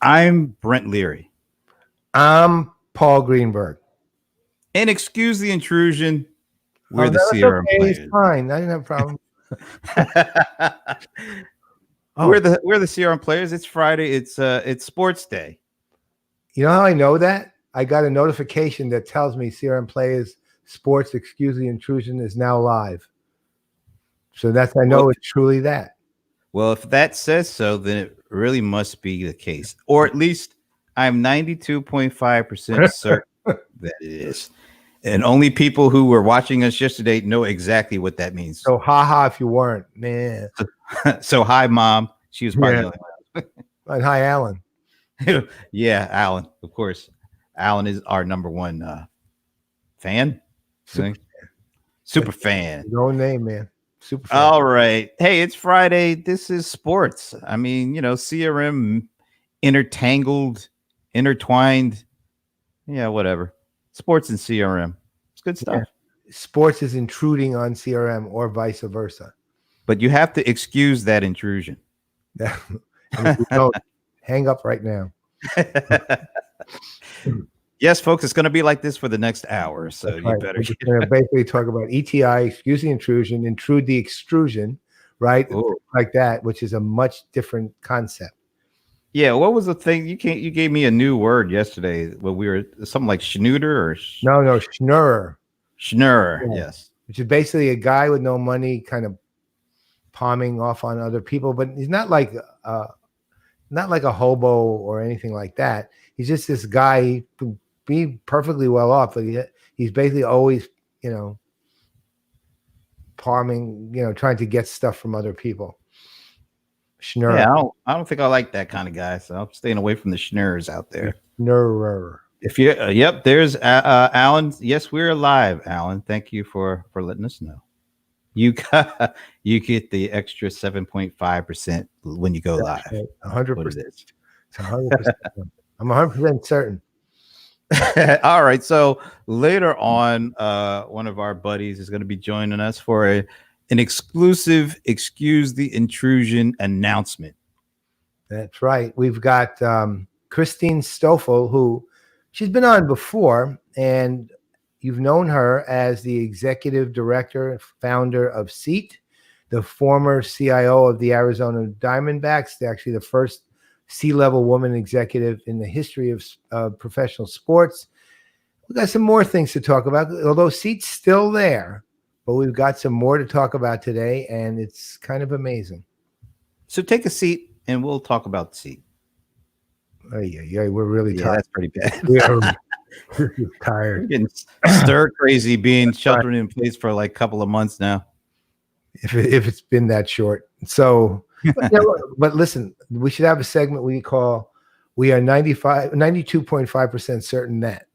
I'm Brent Leary. I'm Paul Greenberg. And excuse the intrusion. We're the That's CRM okay. Players. It's fine. I didn't have a problem. We're the CRM Players. It's Friday. It's sports day. You know how I know that? I got a notification that tells me CRM Playaz Sports, excuse the intrusion, is now live. So I know it's truly that. Well, if that says so, then it really must be the case. Or at least I'm 92.5% certain that it is. And only people who were watching us yesterday know exactly what that means. So haha if you weren't, man. So hi, Mom. She was probably the only one. And hi, Alan. Yeah, Alan, of course. Alan is our number one fan. Super fan. No name, man. Super fan. All right. Hey, it's Friday. This is sports. I mean, CRM intertwined. Yeah, whatever. Sports and CRM. It's good stuff. Yeah. Sports is intruding on CRM or vice versa. But you have to excuse that intrusion. Hang up right now. Yes, folks, it's going to be like this for the next hour. So That's you right. better We're basically talk about ETI, excuse the intrusion, intrude the extrusion, right? Ooh. Like that, which is a much different concept. Yeah, what was the thing? You gave me a new word yesterday when we were something like schnooter or no, schnurrer. Schnurrer, yeah. Yes. Which is basically a guy with no money kind of palming off on other people, but he's not like a hobo or anything like that. He's just this guy. He can be perfectly well off, but he's basically always, palming, trying to get stuff from other people. Schnurrer. Yeah, I don't think I like that kind of guy, so I'm staying away from the schnurrers out there. Schnurrer. If you, yep, there's Alan. Yes, we're live, Alan. Thank you for letting us know. You get the extra 7.5% when you go live. 100%. It's 100%. I'm 100% certain. All right. So later on, one of our buddies is going to be joining us for an exclusive Excuse the Intrusion announcement. That's right. We've got Christine Stoffel, who she's been on before, and you've known her as the executive director, founder of SEAT, the former CIO of the Arizona Diamondbacks, actually the first C-level woman executive in the history of professional sports. We've got some more things to talk about, although SEAT's still there, but we've got some more to talk about today, and it's kind of amazing. So take a seat, and we'll talk about the seat. Oh, yeah, we're really tired. That's pretty bad. We're tired. We're getting stir crazy being sheltering in place for like a couple of months now. If it's been that short. So, but listen, we should have a segment we call "We are 92.5% certain that."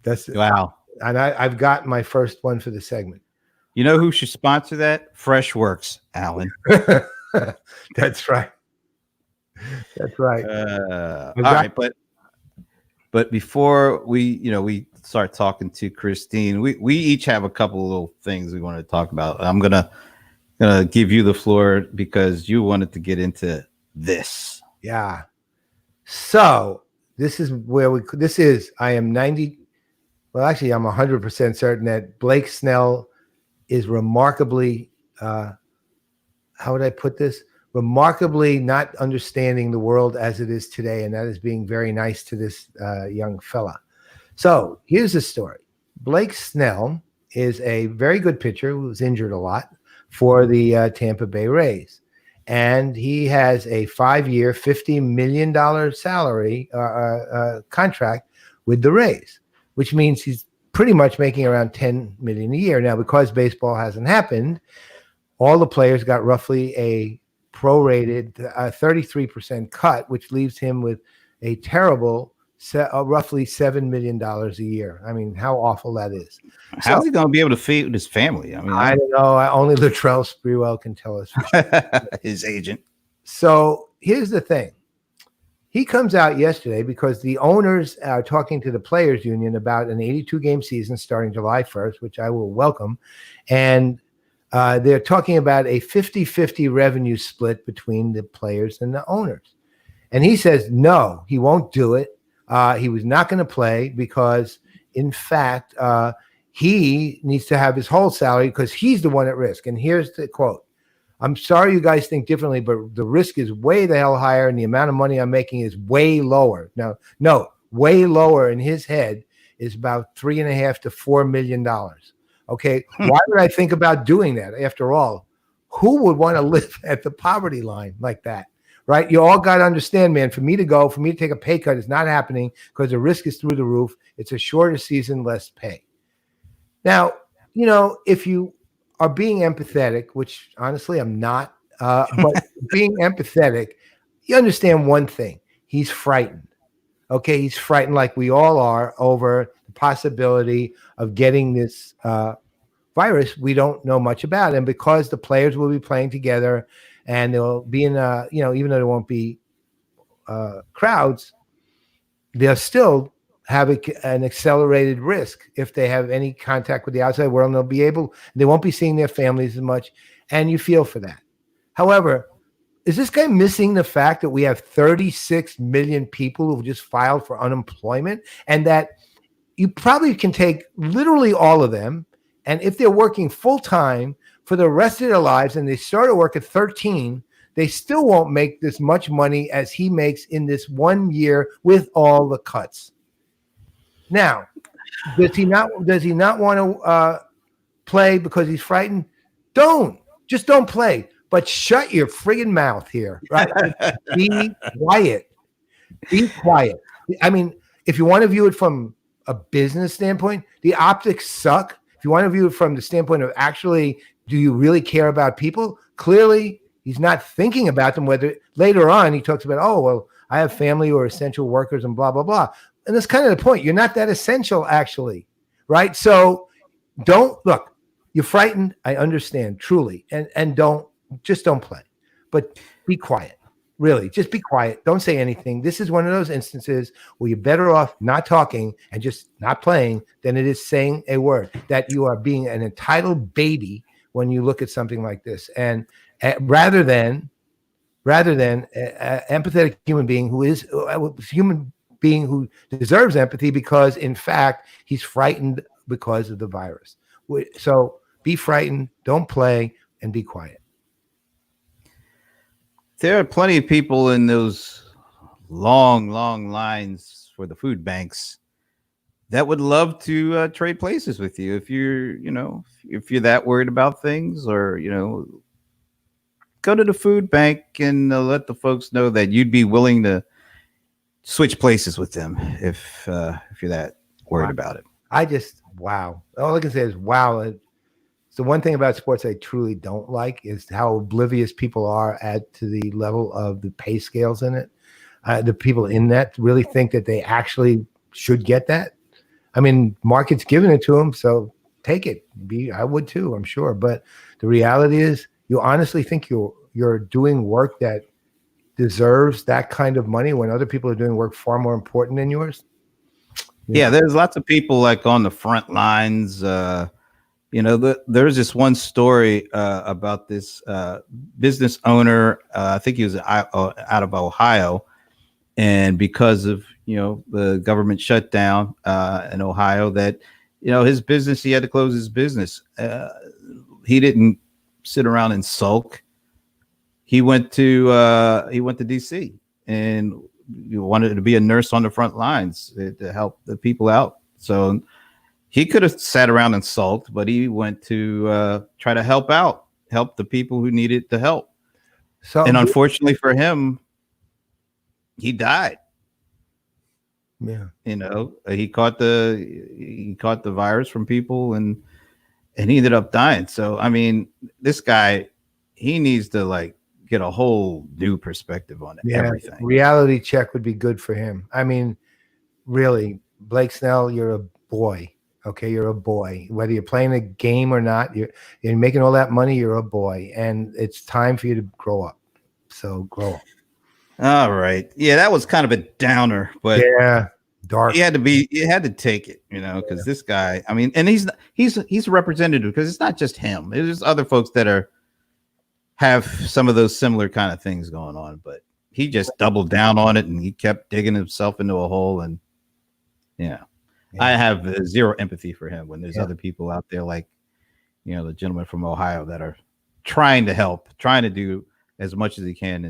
That's wow. And I've got my first one for the segment. You know who should sponsor that? Freshworks, Alan. That's right. That's right. All right, but before we start talking to Christine, we each have a couple of little things we want to talk about. I'm gonna give you the floor because you wanted to get into this. Yeah. So this is where I am 90. Well, actually, I'm 100% certain that Blake Snell is remarkably, how would I put this? Remarkably not understanding the world as it is today, and that is being very nice to this young fella. So here's the story. Blake Snell is a very good pitcher who was injured a lot for the Tampa Bay Rays. And he has a 5-year, $50 million salary contract with the Rays, which means he's pretty much making around $10 million a year. Now, because baseball hasn't happened, all the players got roughly a prorated 33% cut, which leaves him with a terrible roughly $7 million a year. I mean, how awful that is. How's he going to be able to feed his family? I mean, I don't know. Only Latrell Sprewell can tell us. His agent. So here's the thing. He comes out yesterday because the owners are talking to the players union about an 82-game season starting July 1st, which I will welcome. And they're talking about a 50-50 revenue split between the players and the owners. And he says, no, he won't do it. He was not going to play because, in fact, he needs to have his whole salary because he's the one at risk. And here's the quote. I'm sorry you guys think differently, but the risk is way the hell higher and the amount of money I'm making is way lower. Now, no, way lower in his head is about $3.5 to $4 million. Okay. Why would I think about doing that? After all, who would want to live at the poverty line like that? Right? You all got to understand, man, for me to take a pay cut is not happening because the risk is through the roof. It's a shorter season, less pay. Now, if you are being empathetic, which honestly I'm not, but being empathetic, you understand one thing. He's frightened. Okay, he's frightened like we all are over the possibility of getting this virus we don't know much about. And because the players will be playing together and they'll be in, even though there won't be crowds, they'll still have an accelerated risk if they have any contact with the outside world, and they won't be seeing their families as much. And you feel for that. However, is this guy missing the fact that we have 36 million people who've just filed for unemployment, and that you probably can take literally all of them, and if they're working full time for the rest of their lives and they start to work at 13, they still won't make this much money as he makes in this 1 year with all the cuts. Now, does he not want to play because he's frightened? Just don't play. But shut your friggin' mouth here, right? Be quiet. Be quiet. I mean, if you want to view it from a business standpoint, the optics suck. If you want to view it from the standpoint of actually, do you really care about people? Clearly, he's not thinking about them. Whether later on he talks about, oh, well, I have family or essential workers and blah, blah, blah. And that's kind of the point. You're not that essential, actually, right? So don't look. You're frightened. I understand, truly, and don't play, but be quiet. Really, just be quiet. Don't say anything. This is one of those instances where you're better off not talking and just not playing than it is saying a word. That you are being an entitled baby when you look at something like this, and rather than empathetic human being who is human being who deserves empathy because, in fact, he's frightened because of the virus. So be frightened, don't play, and be quiet. There are plenty of people in those long lines for the food banks that would love to trade places with you if you're that worried about things, or go to the food bank and let the folks know that you'd be willing to switch places with them if you're that worried about it. Wow. All I can say is wow. It's the one thing about sports I truly don't like is how oblivious people are to the level of the pay scales in it. The people in that really think that they actually should get that. I mean, market's giving it to them, so take it. I would too, I'm sure. But the reality is, you honestly think you're doing work that deserves that kind of money when other people are doing work far more important than yours? Yeah, there's lots of people like on the front lines. There's this one story about this business owner. I think he was out of Ohio, and because of the government shutdown in Ohio, that his business, he had to close his business. He didn't sit around and sulk. He went to DC and wanted to be a nurse on the front lines to help the people out. So he could have sat around and sulked, but he went to try to help the people who needed the help. So, and unfortunately for him, he died. Yeah, he caught the virus from people, and he ended up dying. So I mean, this guy, he needs to get a whole new perspective on everything. Reality check would be good for him. I mean, really, Blake Snell, you're a boy. Okay, you're a boy. Whether you're playing a game or not, you're making all that money. You're a boy, and it's time for you to grow up. So grow up. All right. Yeah, that was kind of a downer, but yeah, dark. You had to take it, because this guy. I mean, and he's a representative because it's not just him. There's other folks that have some of those similar kind of things going on, but he just doubled down on it and he kept digging himself into a hole. And I have zero empathy for him when there's other people out there like, the gentleman from Ohio that are trying to help, trying to do as much as he can.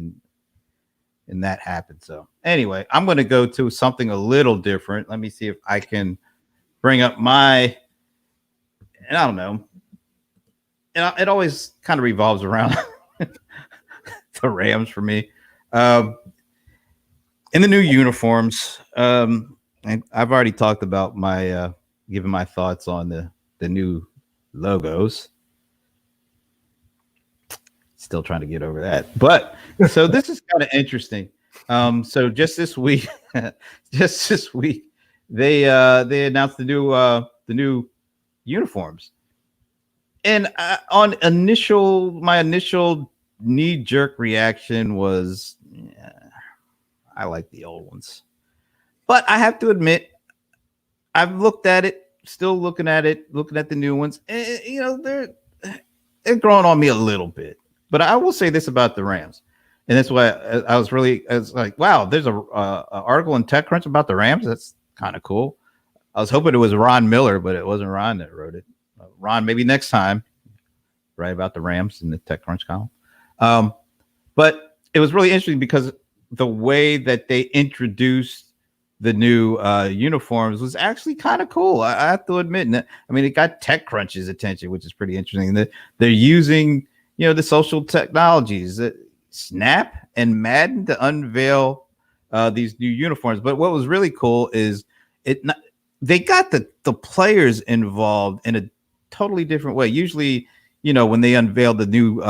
And that happened. So anyway, I'm going to go to something a little different. Let me see if I can bring up and I don't know. It always kind of revolves around the Rams for me. In the new uniforms, and I've already talked about my giving my thoughts on the new logos. Still trying to get over that, but so this is kind of interesting. So just this week, they announced the new uniforms, and my initial knee-jerk reaction was, I like the old ones, but I have to admit, I've looked at it, still looking at the new ones, and they're growing on me a little bit. But I will say this about the Rams, and that's why I was like, wow, there's a article in TechCrunch about the Rams. That's kind of cool. I was hoping it was Ron Miller, but it wasn't Ron that wrote it. Ron, maybe next time, write about the Rams in the TechCrunch column. But it was really interesting because the way that they introduced the new uniforms was actually kind of cool. I have to admit. And it got TechCrunch's attention, which is pretty interesting. They're using the social technologies, Snap and Madden, to unveil these new uniforms. But what was really cool is they got the players involved in a totally different way. Usually, when they unveil the new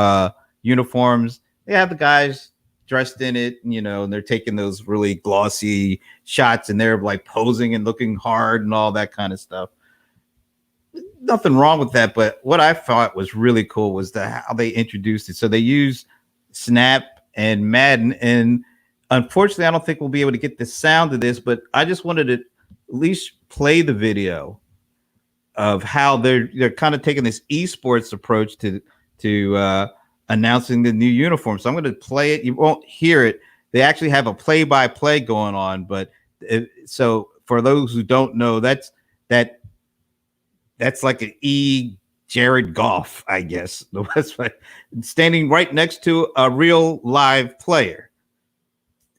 uniforms, they have the guys dressed in it, and they're taking those really glossy shots and they're like posing and looking hard and all that kind of stuff. Nothing wrong with that, but what I thought was really cool was how they introduced it. So they use Snap and Madden, and unfortunately, I don't think we'll be able to get the sound of this, but I just wanted to at least play the video of how they're kind of taking this esports approach to announcing the new uniform. So I'm going to play it. You won't hear it. They actually have a play-by-play going on, but so for those who don't know, that's like an Jared Goff, I guess. That's right. Standing right next to a real live player.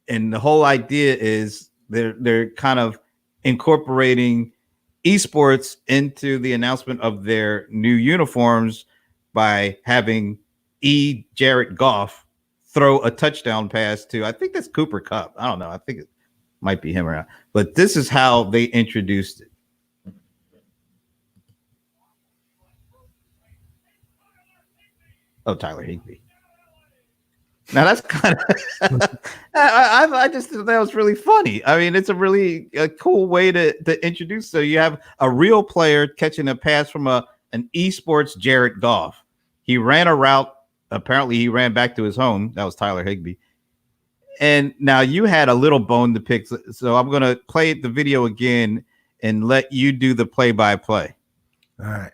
And the whole idea is they're kind of incorporating esports into the announcement of their new uniforms by having Jared Goff throw a touchdown pass to, I think that's Cooper Kupp. I don't know. I think it might be him or not. But this is how they introduced it. Oh, Tyler Higbee. Now that's kind of I just thought that was really funny. It's a really cool way to introduce. So you have a real player catching a pass from an esports Jared Goff. He ran a route. Apparently, he ran back to his home. That was Tyler Higbee. And now you had a little bone to pick. So I'm going to play the video again and let you do the play-by-play. All right,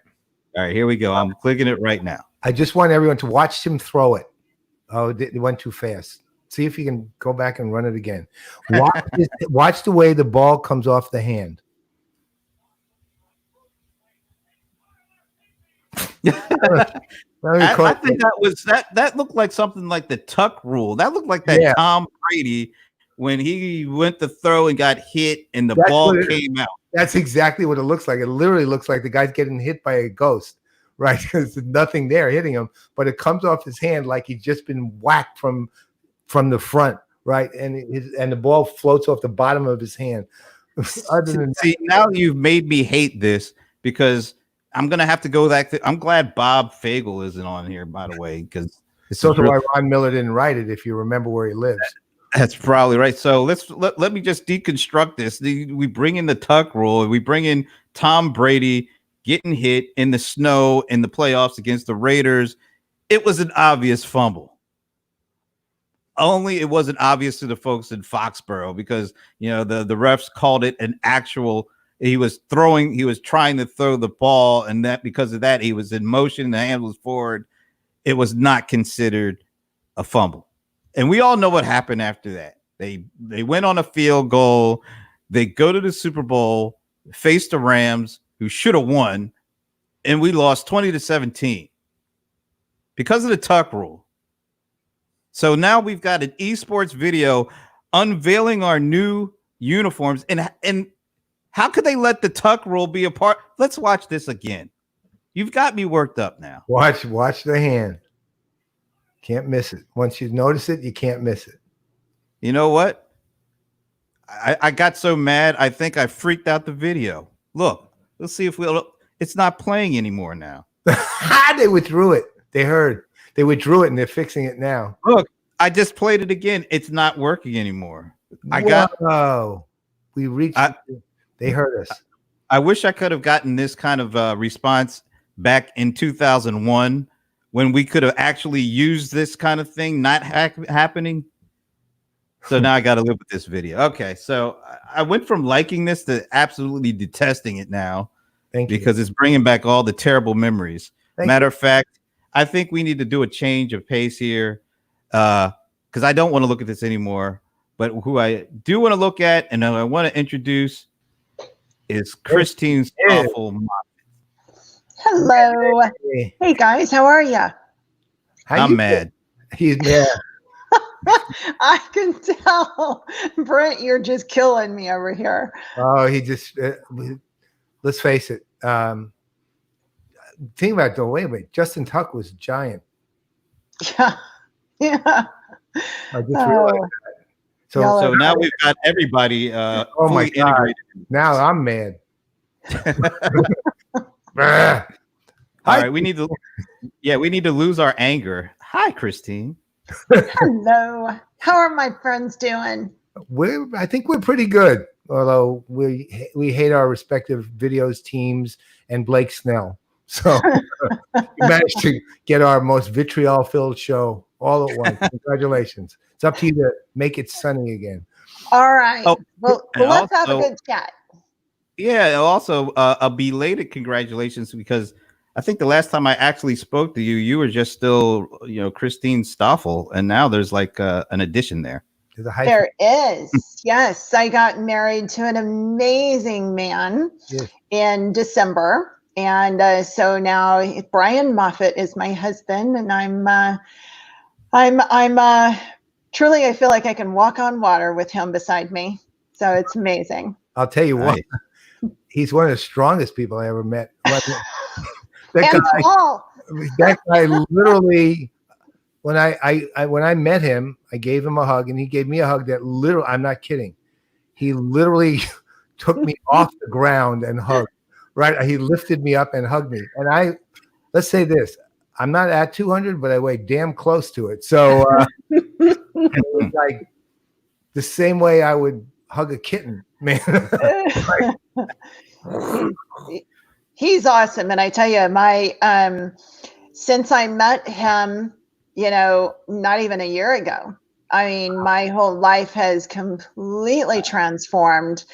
here we go. I'm clicking it right now. I just want everyone to watch him throw it. Oh, it went too fast. See if you can go back and run it again. Watch the way the ball comes off the hand. I think that looked like something like the tuck rule. That looked like that Tom Brady when he went to throw and got hit and the ball came out. That's exactly what it looks like. It literally looks like the guy's getting hit by a ghost. Right, because there's nothing there hitting him, but it comes off his hand like he's just been whacked from the front, right? And the ball floats off the bottom of his hand. Now you've made me hate this because I'm gonna have to go back. I'm glad Bob Fagel isn't on here, by the way, because it's also why Ron Miller didn't write it. If you remember where he lives, that's probably right. So let me just deconstruct this. We bring in the tuck rule. We bring in Tom Brady getting hit in the snow in the playoffs against the Raiders. It was an obvious fumble. Only it wasn't obvious to the folks in Foxborough because the refs called it an actual. He was trying to throw the ball, and that because of that he was in motion. The hand was forward. It was not considered a fumble. And we all know what happened after that. They went on a field goal. They go to the Super Bowl, face the Rams, who should have won, and we lost 20-17 because of the tuck rule. So now we've got an esports video unveiling our new uniforms. And how could they let the tuck rule be a part? Let's watch this again. You've got me worked up now. Watch the hand. Can't miss it. Once you notice it, you can't miss it. You know what? I got so mad, I think I freaked out the video. Look, let's see if it's not playing anymore now. They withdrew it. They heard. They withdrew it and they're fixing it now. Look, I just played it again. It's not working anymore. We reached. They heard us. I wish I could have gotten this kind of response back in 2001 when we could have actually used this kind of thing not happening. So now I got to live with this video. Okay, so I went from liking this to absolutely detesting it now because it's bringing back all the terrible memories. Matter of fact, I think we need to do a change of pace here because I don't want to look at this anymore. But who I do want to look at and I want to introduce is Christine Stoffel. Hello. Hey, guys. How are you? I'm mad. He's mad. I can tell. Brent, you're just killing me over here. Oh, he just, let's face it. Think about it though. Wait. Justin Tuck was giant. Yeah. I just realized that. So now we've got everybody fully integrated. Now I'm mad. All right, we need to lose our anger. Hi, Christine. Hello. How are my friends doing? I think we're pretty good, although we hate our respective videos teams and Blake Snell. So we managed to get our most vitriol-filled show all at once. Congratulations. It's up to you to make it sunny again. All right. Well, let's have a good chat. Yeah. Also, a belated congratulations because I think the last time I actually spoke to you, you were just still, Christine Stoffel, and now there's like an addition there. There is. Yes, I got married to an amazing man in December, and so now Brian Moffitt is my husband, and I'm truly, I feel like I can walk on water with him beside me. So it's amazing. I'll tell you what, he's one of the strongest people I ever met. That guy literally, when I met him, I gave him a hug and he gave me a hug that literally, I'm not kidding. He literally took me off the ground and hugged. Right. He lifted me up and hugged me. And let's say this, I'm not at 200, but I weigh damn close to it. So it was like the same way I would hug a kitten, man. He's awesome. And I tell you, since I met him, not even a year ago, I mean, my whole life has completely transformed,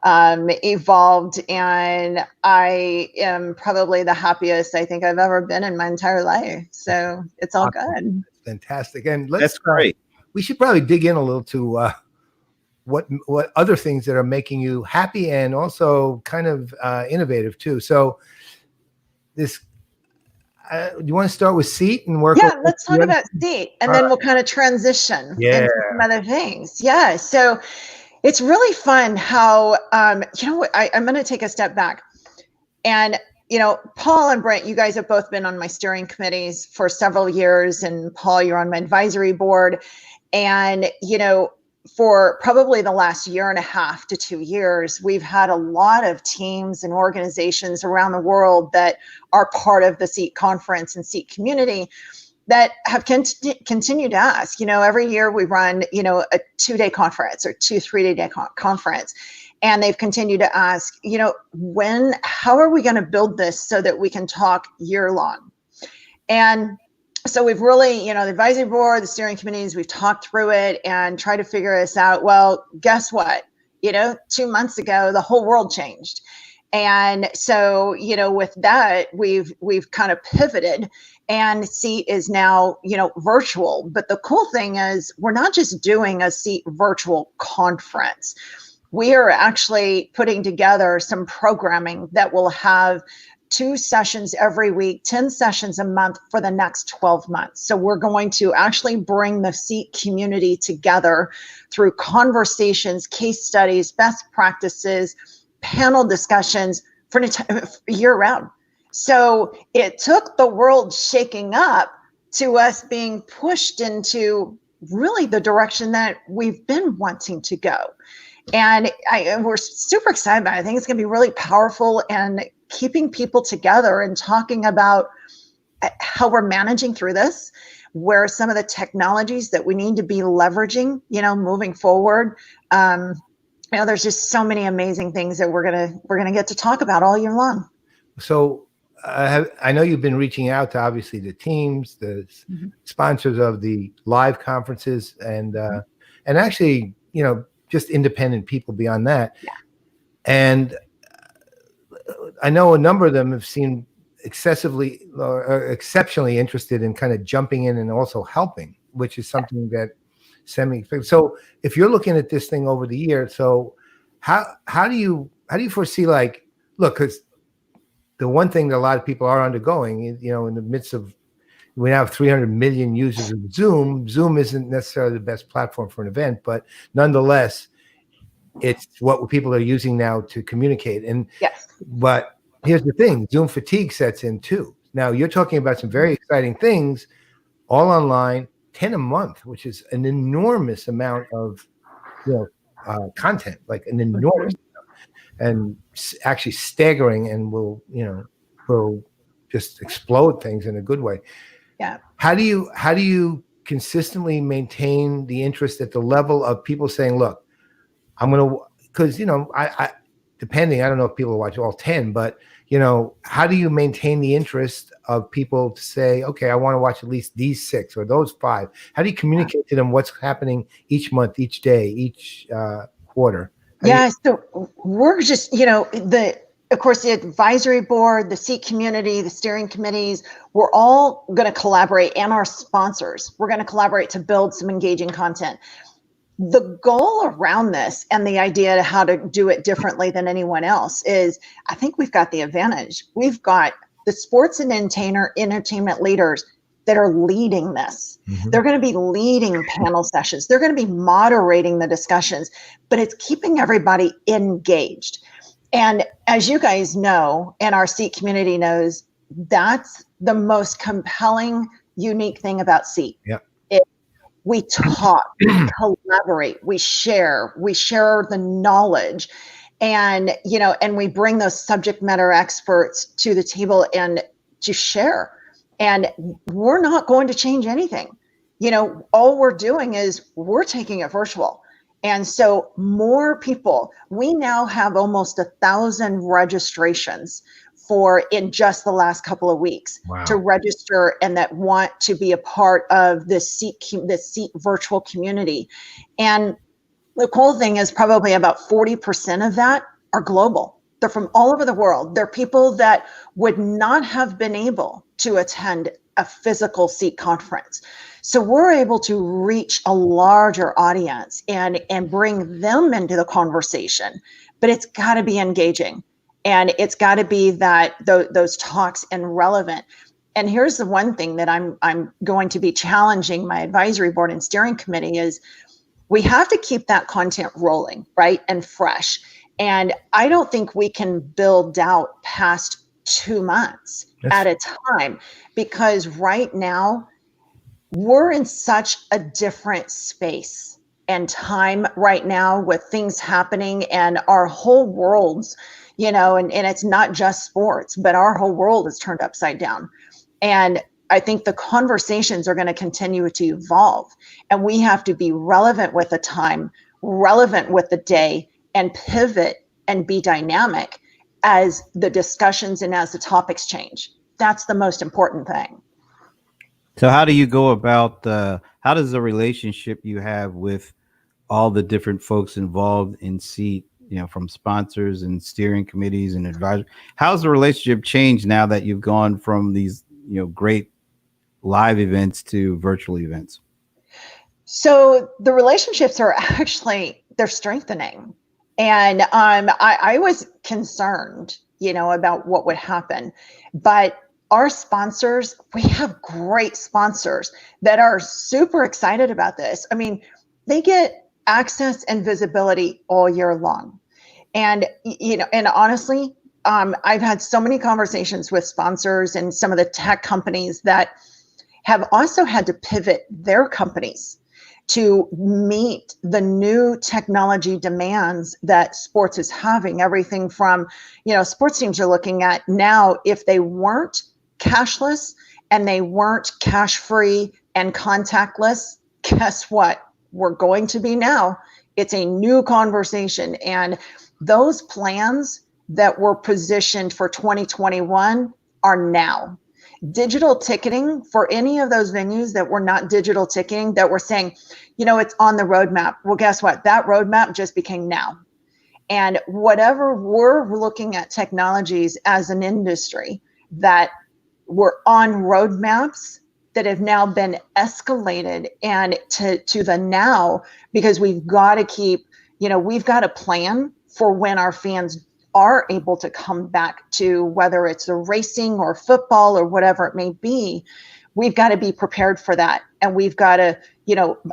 evolved, and I am probably the happiest I think I've ever been in my entire life. So it's all good. Fantastic. And that's great. We should probably dig in a little to what other things that are making you happy and also kind of innovative too. So this, you want to start with Seat and work? Yeah, let's talk about Seat, and then we'll kind of transition into some other things. Yeah, so it's really fun how I'm going to take a step back, and Paul and Brent, you guys have both been on my steering committees for several years, and Paul, you're on my advisory board, and for probably the last year and a half to 2 years, we've had a lot of teams and organizations around the world that are part of the Seat conference and Seat community that have continued to ask. Every year we run, a 2-day conference or 3-day conference. And they've continued to ask, how are we going to build this so that we can talk year long? And so we've really, the advisory board, the steering committees, we've talked through it and tried to figure this out. Well, guess what? 2 months ago, the whole world changed. And so, with that, we've kind of pivoted, and Seat is now, virtual. But the cool thing is we're not just doing a Seat virtual conference. We are actually putting together some programming that will have 2 sessions every week, 10 sessions a month for the next 12 months. So we're going to actually bring the Seat community together through conversations, case studies, best practices, panel discussions for year round. So it took the world shaking up to us being pushed into really the direction that we've been wanting to go. And we're super excited about it. I think it's going to be really powerful, and keeping people together and talking about how we're managing through this, where are some of the technologies that we need to be leveraging, moving forward. There's just so many amazing things that we're gonna get to talk about all year long. So I know you've been reaching out to obviously the teams, the sponsors of the live conferences, and actually, just independent people beyond that. Yeah. And I know a number of them have seemed excessively or exceptionally interested in kind of jumping in and also helping, which is something that so if you're looking at this thing over the year, so how do you foresee, like, look, because the one thing that a lot of people are undergoing, in the midst of, we now have 300 million users of Zoom. Zoom isn't necessarily the best platform for an event, but nonetheless, it's what people are using now to communicate. And yes. But here's the thing, Zoom fatigue sets in too. Now you're talking about some very exciting things, all online, 10 a month, which is an enormous amount of content, like an enormous and actually staggering, and will just explode things in a good way. Yeah. How do you consistently maintain the interest at the level of people saying, look, I'm going to, because, I depending, I don't know if people watch all 10, but, how do you maintain the interest of people to say, okay, I want to watch at least these 6 or those 5? How do you communicate to them what's happening each month, each day, each quarter? So we're just, of course, the advisory board, the Seat community, the steering committees, we're all going to collaborate, and our sponsors, we're going to collaborate to build some engaging content. The goal around this, and the idea to how to do it differently than anyone else, is I think we've got the advantage. We've got the sports and entertainment leaders that are leading this. Mm-hmm. They're going to be leading panel sessions. They're going to be moderating the discussions, but it's keeping everybody engaged. And as you guys know, and our Seat community knows, that's the most compelling, unique thing about Seat. Yeah. We talk, we collaborate, we share the knowledge, and and we bring those subject matter experts to the table and to share. And we're not going to change anything. All we're doing is we're taking it virtual. And so more people, we now have almost 1,000 registrations in just the last couple of weeks. Wow. To register and that want to be a part of the Seat virtual community. And the cool thing is probably about 40% of that are global. They're from all over the world. They're people that would not have been able to attend a physical Seat conference. So we're able to reach a larger audience and bring them into the conversation, but it's got to be engaging. And it's got to be that those talks and relevant. And here's the one thing that I'm going to be challenging my advisory board and steering committee is we have to keep that content rolling, right, and fresh. And I don't think we can build out past 2 months at a time, because right now we're in such a different space and time right now with things happening, and our whole world's, and it's not just sports, but our whole world is turned upside down. And I think the conversations are going to continue to evolve, and we have to be relevant with the time, relevant with the day, and pivot and be dynamic as the discussions and as the topics change. That's the most important thing. So how do you go about, how does the relationship you have with all the different folks involved in Seat from sponsors and steering committees and advisors. How's the relationship changed now that you've gone from these, great live events to virtual events? So the relationships are actually, they're strengthening. And I was concerned, about what would happen. But our sponsors, we have great sponsors that are super excited about this. I mean, they get access and visibility all year long. And, and honestly, I've had so many conversations with sponsors and some of the tech companies that have also had to pivot their companies to meet the new technology demands that sports is having. Everything from, sports teams are looking at now, if they weren't cashless and they weren't cash free and contactless, guess what? We're going to be now. It's a new conversation. And those plans that were positioned for 2021 are now. Digital ticketing for any of those venues that were not digital ticketing, that were saying, it's on the roadmap. Well, guess what? That roadmap just became now. And whatever we're looking at technologies as an industry that were on roadmaps that have now been escalated and to the now, because we've got to keep, we've got a plan for when our fans are able to come back to, whether it's the racing or football or whatever it may be. We've got to be prepared for that. And we've got to,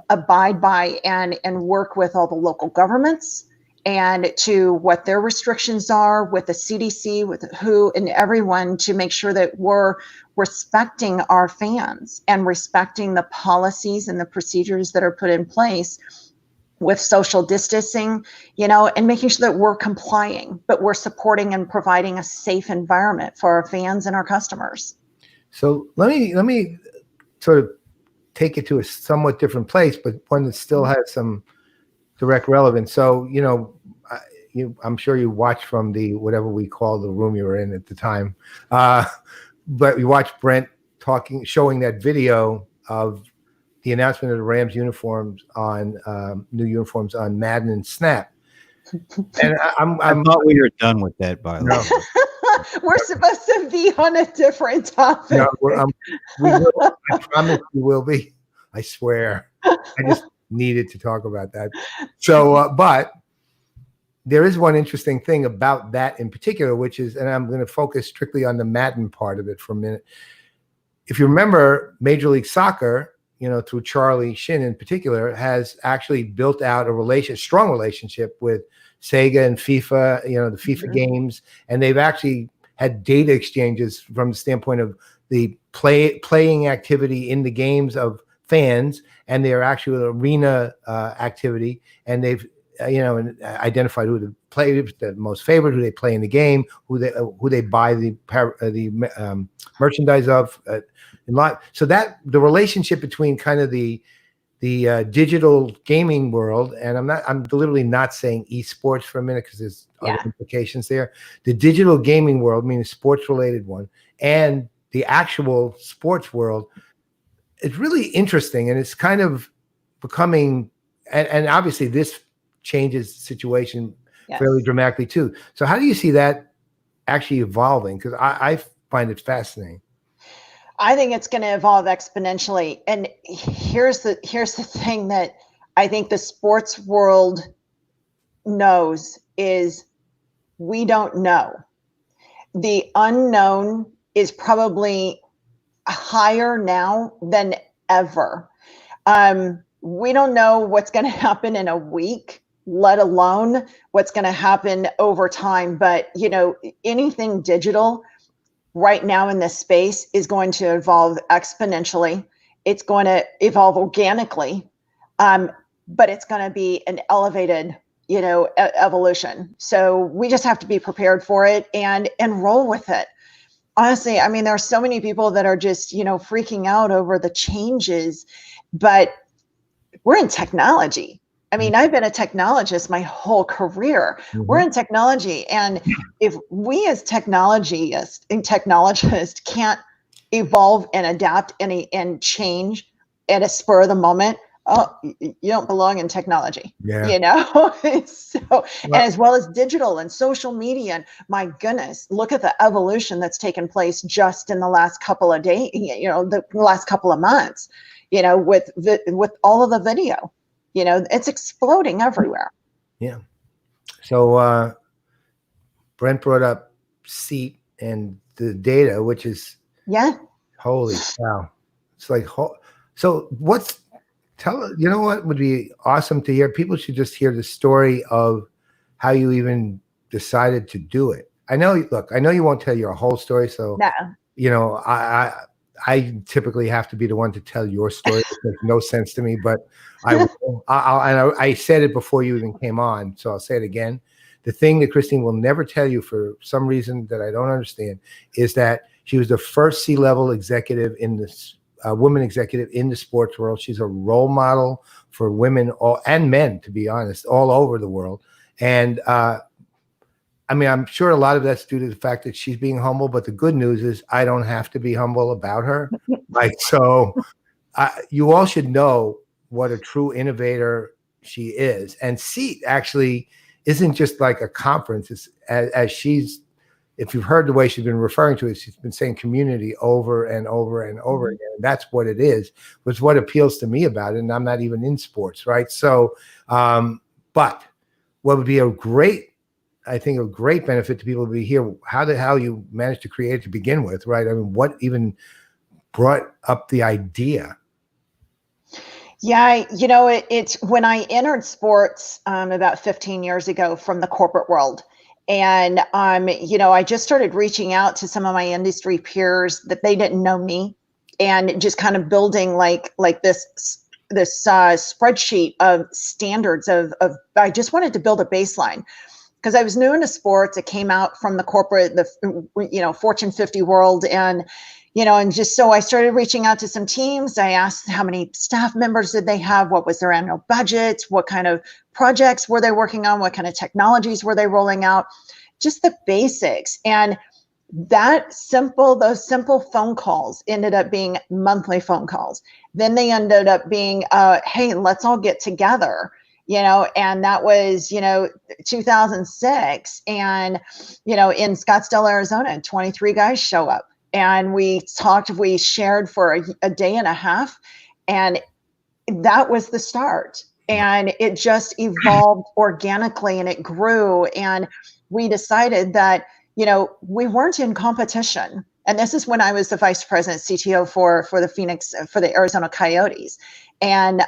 abide by and work with all the local governments and to what their restrictions are with the CDC, with WHO and everyone, to make sure that we're respecting our fans and respecting the policies and the procedures that are put in place with social distancing, and making sure that we're complying, but we're supporting and providing a safe environment for our fans and our customers. So let me sort of take it to a somewhat different place, but one that still has some direct relevance. So, I'm sure you watched from the, whatever we call the room you were in at the time, but you watched Brent showing that video of the announcement of the Rams uniforms on new uniforms on Madden and Snap. And I thought we were done with that, by the way. We're supposed to be on a different topic. No, we will. I promise we will be. I swear. I just needed to talk about that. So, but there is one interesting thing about that in particular, which is, and I'm going to focus strictly on the Madden part of it for a minute. If you remember, Major League Soccer, through Charlie Shin in particular, has actually built out a strong relationship with Sega and FIFA, the FIFA games, and they've actually had data exchanges from the standpoint of the playing activity in the games of fans and their actual arena activity, and they've identified who to play, the most favorite, who they play in the game, who they buy the merchandise of. So that the relationship between kind of the digital gaming world, and I'm deliberately not saying esports for a minute because there's other implications there. The digital gaming world, meaning sports related one, and the actual sports world, it's really interesting, and it's kind of becoming, and obviously this changes the situation fairly dramatically too. So how do you see that actually evolving? Because I find it fascinating. I think it's going to evolve exponentially. And here's the thing that I think the sports world knows is we don't know. The unknown is probably higher now than ever. We don't know what's going to happen in a week, let alone what's going to happen over time. But, anything digital right now in this space is going to evolve exponentially. It's going to evolve organically, but it's going to be an elevated, evolution. So we just have to be prepared for it and roll with it. Honestly, I mean, there are so many people that are just, freaking out over the changes, but we're in technology. I mean, I've been a technologist my whole career. Mm-hmm. We're in technology. And if we as technologists can't evolve and adapt and change at a spur of the moment, oh, you don't belong in technology. Yeah. You know, so, and as well as digital and social media. And my goodness, look at the evolution that's taken place just in the last couple of days, you know, the last couple of months, you know, with all of the video, you know, it's exploding everywhere. Yeah. So Brent brought up seat and the data, which is, holy cow. It's like, so what's, you know what would be awesome to hear? People should just hear the story of how you even decided to do it. I know, look, I know you won't tell your whole story. So, you know, I typically have to be the one to tell your story. It makes no sense to me, but I said it before you even came on. So I'll say it again. The thing that Christine will never tell you for some reason that I don't understand is that she was the first C-level executive in this woman executive in the sports world. She's a role model for women and men, to be honest, all over the world. And I mean, I'm sure a lot of that's due to the fact that she's being humble, but the good news is I don't have to be humble about her. Like, so you all should know what a true innovator she is. And SEAT actually isn't just like a conference. It's as she's, if you've heard the way she's been referring to it, she's been saying community over and over and over again. And that's what it is, was what appeals to me about it. And I'm not even in sports, right? So, but what would be I think a great benefit to people to be here, how the hell you managed to create it to begin with, right? I mean, what even brought up the idea? Yeah, you know, it's when I entered sports about 15 years ago from the corporate world. And, you know, I just started reaching out to some of my industry peers that they didn't know me, and just kind of building like this spreadsheet of standards of I just wanted to build a baseline, because I was new into sports. It came out from the corporate, you know, Fortune 50 world. And, you know, and just so I started reaching out to some teams. I asked how many staff members did they have? What was their annual budget? What kind of projects were they working on? What kind of technologies were they rolling out? Just the basics. And those simple phone calls ended up being monthly phone calls. Then they ended up being, hey, let's all get together, you know, and that was, you know, 2006. And, you know, in Scottsdale, Arizona, 23 guys show up. And we shared for a day and a half, and that was the start. And it just evolved organically, and it grew. And we decided that, you know, we weren't in competition. And this is when I was the vice president CTO for the Arizona Coyotes. And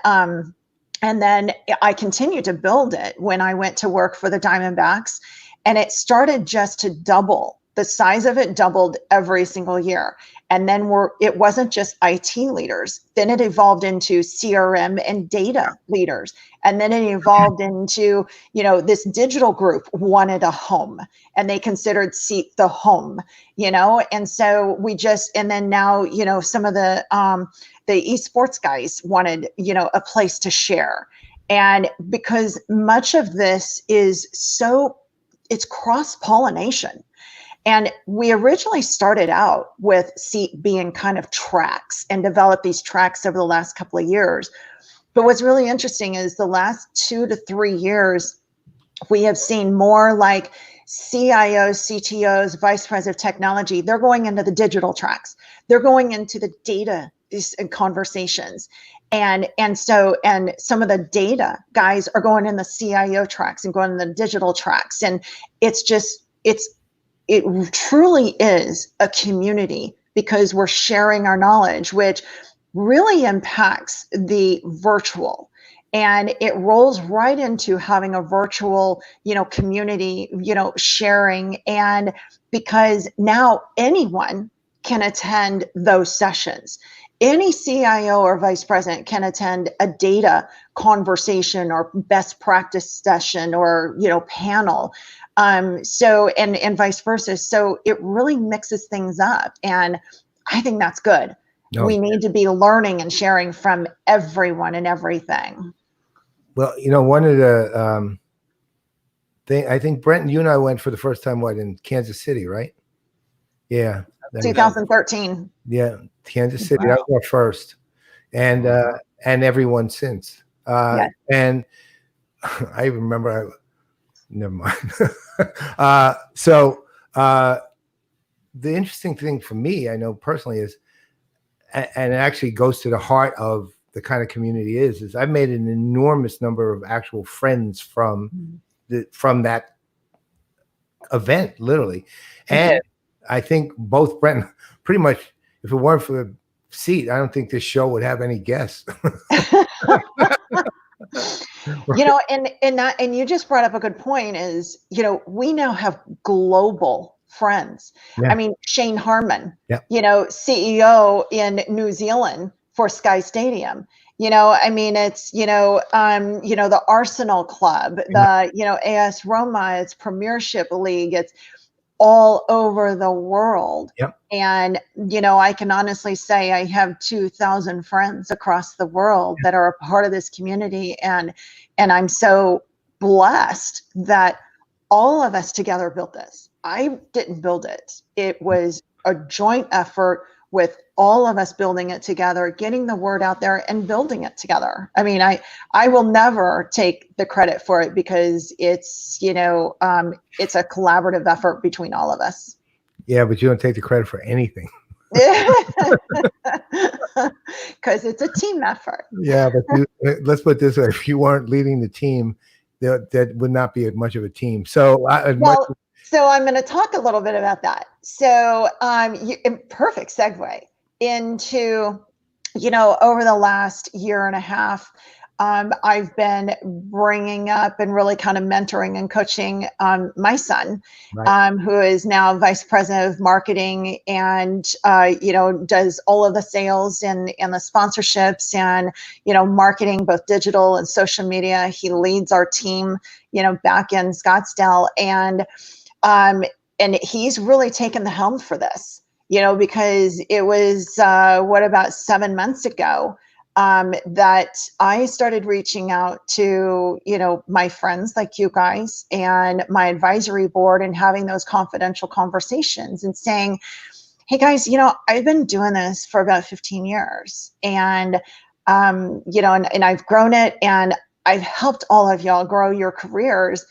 then I continued to build it when I went to work for the Diamondbacks, and it started just to double. The size of it doubled every single year. And then it wasn't just IT leaders. Then it evolved into CRM and data leaders. And then it evolved into, you know, this digital group wanted a home, and they considered SEAT the home, you know? And so and then now, you know, some of the esports guys wanted, you know, a place to share. And because much of this is it's cross-pollination. And we originally started out with SEAT being kind of tracks, and developed these tracks over the last couple of years. But what's really interesting is the last 2 to 3 years, we have seen more like CIOs, CTOs, vice president of technology. They're going into the digital tracks. They're going into the data conversations. And some of the data guys are going in the CIO tracks and going in the digital tracks. And it truly is a community, because we're sharing our knowledge, which really impacts the virtual. And it rolls right into having a virtual, you know, community, you know, sharing. And because now anyone can attend those sessions. Any CIO or vice president can attend a data conversation or best practice session or, you know, panel. So, and vice versa. So it really mixes things up. And I think that's good. No. We need to be learning and sharing from everyone and everything. Well, you know, one of the I think Brent, you and I went for the first time, in Kansas City, right? Yeah. 2013. Yeah. Kansas City. Wow. That was our first. And and everyone since. Yeah. And I remember, never mind. So the interesting thing for me, I know personally, is, and it actually goes to the heart of the kind of community is I've made an enormous number of actual friends from that event, literally. And I think both Brent, pretty much, if it weren't for the seat, I don't think this show would have any guests. You know, and you just brought up a good point is, you know, we now have global friends. Yeah. I mean, Shane Harmon, Yeah. you know, CEO in New Zealand for Sky Stadium. You know, I mean, it's, you know, the Arsenal Club, the, you know, AS Roma, it's Premiership League, it's all over the world. Yep. And, you know, I can honestly say I have 2,000 friends across the world that are a part of this community. And I'm so blessed that all of us together built this. I didn't build it. It was a joint effort with all of us building it together, getting the word out there and building it together. I mean, I will never take the credit for it because it's, you know, it's a collaborative effort between all of us. Yeah, but you don't take the credit for anything. Because it's a team effort. Yeah, but let's put it this way: if you weren't leading the team, that would not be much of a team. So, so I'm going to talk a little bit about that. So, perfect segue into, you know, over the last year and a half, I've been bringing up and really kind of mentoring and coaching my son, who is now vice president of marketing and, you know, does all of the sales and the sponsorships and, you know, marketing, both digital and social media. He leads our team, you know, back in Scottsdale. And he's really taken the helm for this, you know, because it was, about 7 months ago, that I started reaching out to, you know, my friends like you guys and my advisory board and having those confidential conversations and saying, hey guys, you know, I've been doing this for about 15 years and, you know, and I've grown it and I've helped all of y'all grow your careers,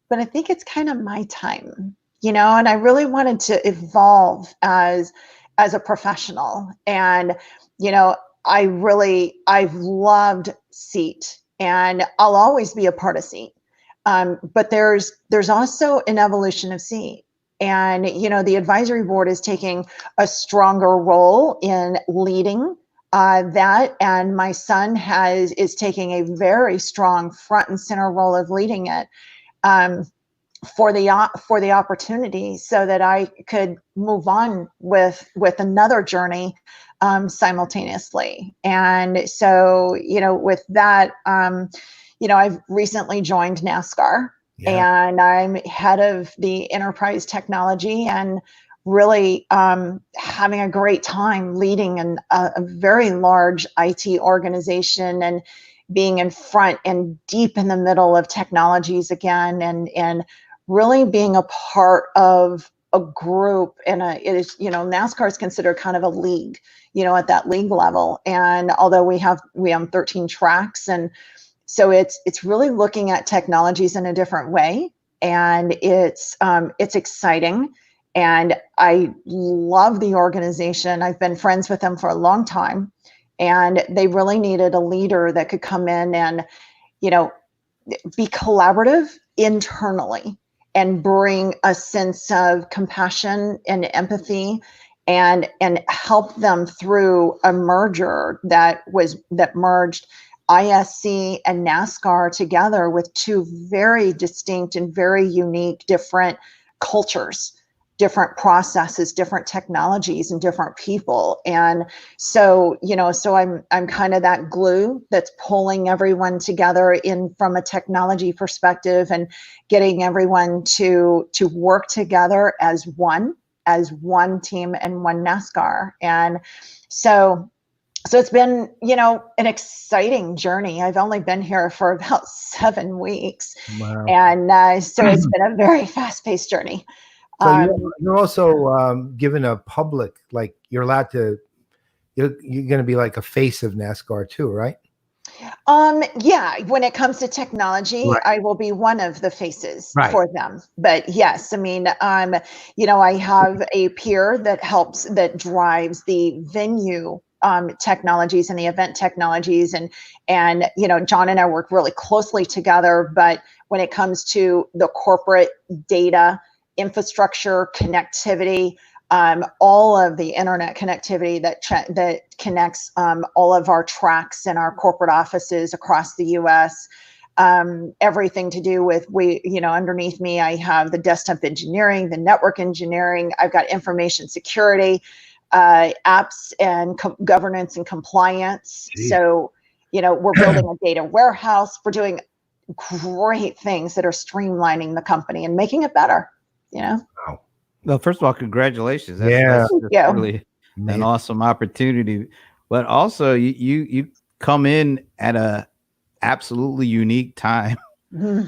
but I think it's kind of my time, you know, and I really wanted to evolve as a professional. And, you know, I've loved Seat and I'll always be a part of Seat. But there's also an evolution of Seat. And, you know, the advisory board is taking a stronger role in leading that. And my son is taking a very strong front and center role of leading it. For the opportunity so that I could move on with another journey simultaneously. And so, you know, with that, you know, I've recently joined NASCAR and I'm head of the enterprise technology and really having a great time leading a very large IT organization and being in front and deep in the middle of technologies again and really being a part of a group and it is, you know, NASCAR is considered kind of a league, you know, at that league level. And although we have 13 tracks. And so it's really looking at technologies in a different way. And it's exciting. And I love the organization. I've been friends with them for a long time. And they really needed a leader that could come in and, you know, be collaborative internally and bring a sense of compassion and empathy and help them through a merger that merged ISC and NASCAR together with two very distinct and very unique different cultures, different processes, different technologies, and different people. And so, you know, so I'm kind of that glue that's pulling everyone together in from a technology perspective and getting everyone to work together as one team and one NASCAR. And so it's been, you know, an exciting journey. I've only been here for about 7 weeks. Wow. And so it's been a very fast-paced journey. So you're also given a public, like you're allowed to, you're going to be like a face of NASCAR too, right? Yeah, when it comes to technology, Right. I will be one of the faces Right. for them. But yes, I mean, I have a peer that drives the venue technologies and the event technologies, and John and I work really closely together. But when it comes to the corporate data infrastructure connectivity, all of the internet connectivity that connects all of our tracks and our corporate offices across the U.S. Everything to do with underneath me, I have the desktop engineering, the network engineering. I've got information security, apps and governance and compliance. Jeez. So, we're building a data warehouse. We're doing great things that are streamlining the company and making it better. Wow. Well, first of all, congratulations. That's really an awesome opportunity. But also, you come in at a absolutely unique time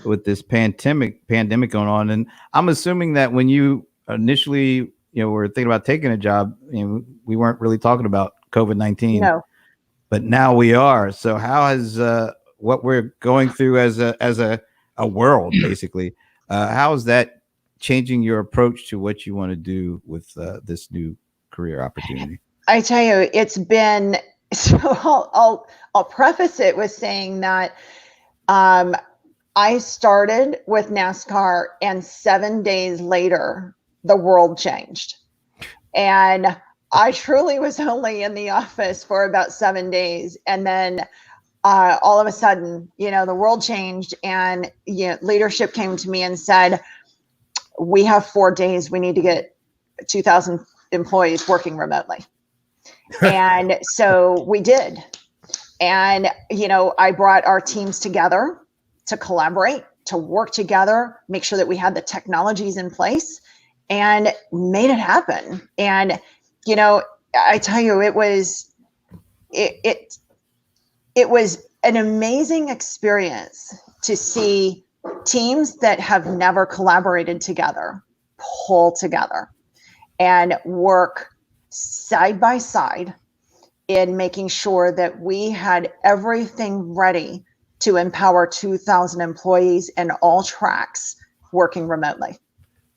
with this pandemic going on, and I'm assuming that when you initially, were thinking about taking a job, we weren't really talking about COVID-19. No. But now we are. So, how has what we're going through as a world, basically, how is that changing your approach to what you want to do with this new career opportunity? I tell you, it's been so. I'll preface it with saying that I started with NASCAR, and 7 days later, the world changed, and I truly was only in the office for about 7 days, and then all of a sudden, the world changed, and leadership came to me and said, we have 4 days. We need to get 2,000 employees working remotely. And so we did. And, I brought our teams together to collaborate, to work together, make sure that we had the technologies in place, and made it happen. And, I tell you, it was an amazing experience to see teams that have never collaborated together pull together and work side by side in making sure that we had everything ready to empower 2,000 employees and all tracks working remotely.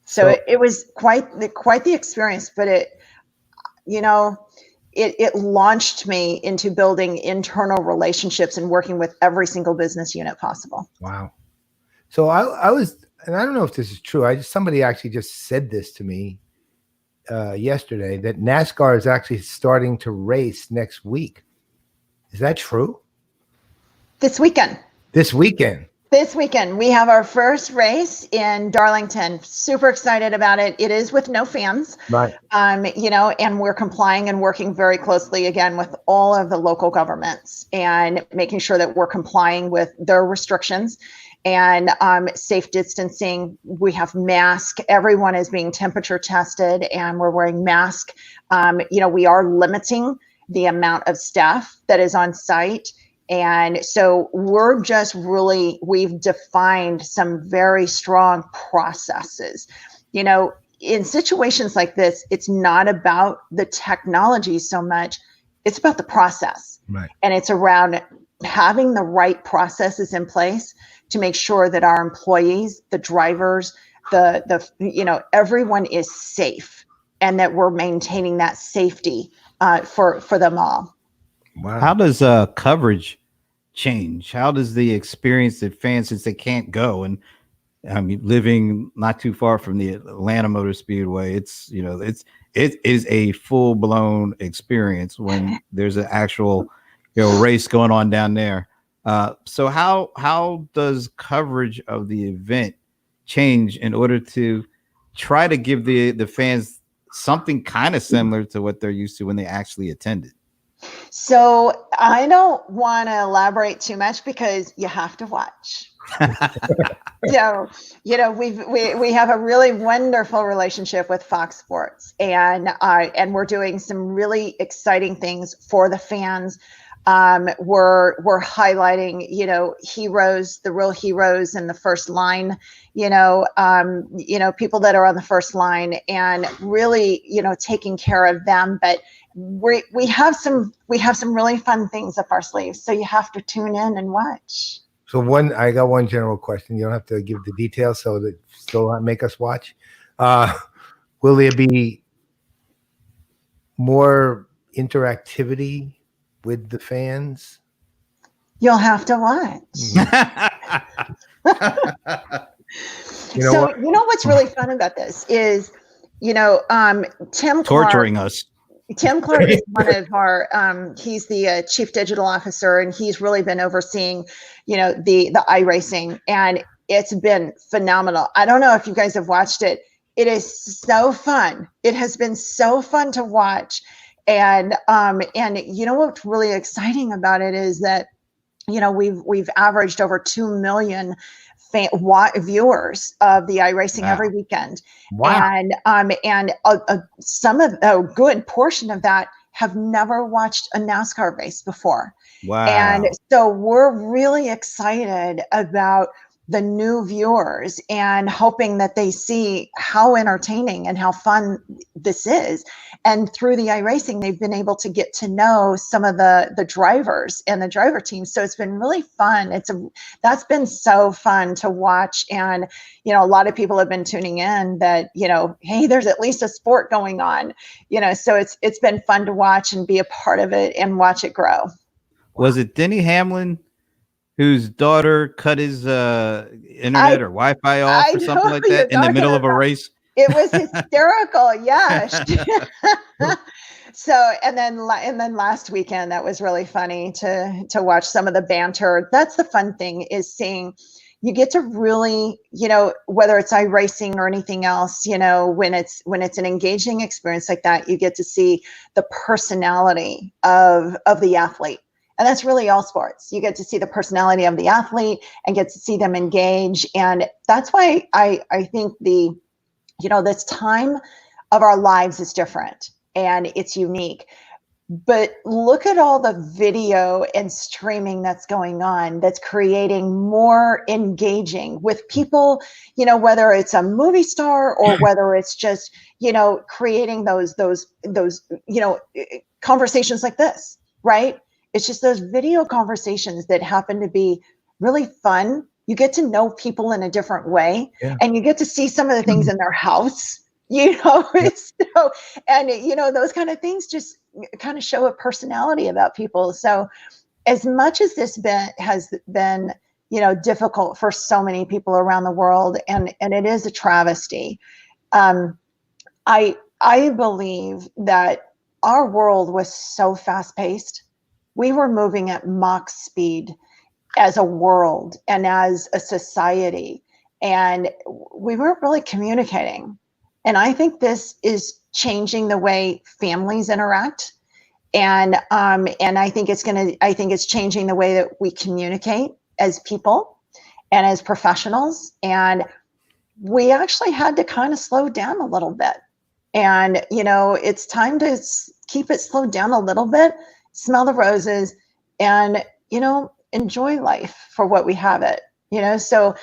So it was quite the experience, but it launched me into building internal relationships and working with every single business unit possible. Wow. So I was, and I don't know if this is true. Somebody actually just said this to me yesterday, that NASCAR is actually starting to race next week. Is that true? This weekend. This weekend we have our first race in Darlington. Super excited about it. It is with no fans, right? And we're complying and working very closely again with all of the local governments and making sure that we're complying with their restrictions and safe distancing. We have masks. Everyone is being temperature tested, and we're wearing masks. We are limiting the amount of staff that is on site. And so we've defined some very strong processes. In situations like this, it's not about the technology so much, it's about the process. Right. And it's around having the right processes in place to make sure that our employees, the drivers, everyone is safe, and that we're maintaining that safety for them all. Wow. How does coverage change? How does the experience that fans, since they can't go, and I mean, living not too far from the Atlanta Motor Speedway, it is a full blown experience when there's an actual race going on down there. So how does coverage of the event change in order to try to give the fans something kind of similar to what they're used to when they actually attended? So I don't want to elaborate too much because you have to watch. So, we have a really wonderful relationship with Fox Sports, and we're doing some really exciting things for the fans. we're highlighting, heroes, the real heroes in the first line, people that are on the first line, and really, taking care of them. But we have some really fun things up our sleeves. So you have to tune in and watch. So I got one general question. You don't have to give the details, so that still make us watch. Will there be more interactivity with the fans? You'll have to watch. So what's really fun about this is, Tim torturing us. Tim Clark is one of our, he's the chief digital officer, and he's really been overseeing, the iRacing, and it's been phenomenal. I don't know if you guys have watched it. It is so fun. It has been so fun to watch. And what's really exciting about it is that, we've averaged over 2 million viewers of the iRacing every weekend. Wow. And a good portion of that have never watched a NASCAR race before. Wow. And so we're really excited about the new viewers and hoping that they see how entertaining and how fun this is. And through the iRacing, they've been able to get to know some of the drivers and the driver teams. So it's been really fun. That's been so fun to watch. And, a lot of people have been tuning in that, hey, there's at least a sport going on, so it's been fun to watch and be a part of it and watch it grow. Was it Denny Hamlin whose daughter cut his internet or Wi-Fi off or something like that in the middle of a race? It was hysterical. Yeah. So, and then last weekend, that was really funny to watch some of the banter. That's the fun thing, is seeing, you get to really, whether it's iRacing or anything else, when it's an engaging experience like that, you get to see the personality of the athlete. And that's really all sports. You get to see the personality of the athlete and get to see them engage. And that's why I think this time of our lives is different and it's unique. But look at all the video and streaming that's going on, that's creating more engaging with people, whether it's a movie star or whether it's just, creating those conversations like this, right? It's just those video conversations that happen to be really fun. You get to know people in a different way, and you get to see some of the things in their house, those kind of things just kind of show a personality about people. So as much as this has been, difficult for so many people around the world, and it is a travesty. I believe that our world was so fast paced. We were moving at Mach speed as a world and as a society, and we weren't really communicating. And I think this is changing the way families interact, and I think it's changing the way that we communicate as people and as professionals. And we actually had to kind of slow down a little bit. And it's time to keep it slowed down a little bit. Smell the roses, and, enjoy life for what we have it, so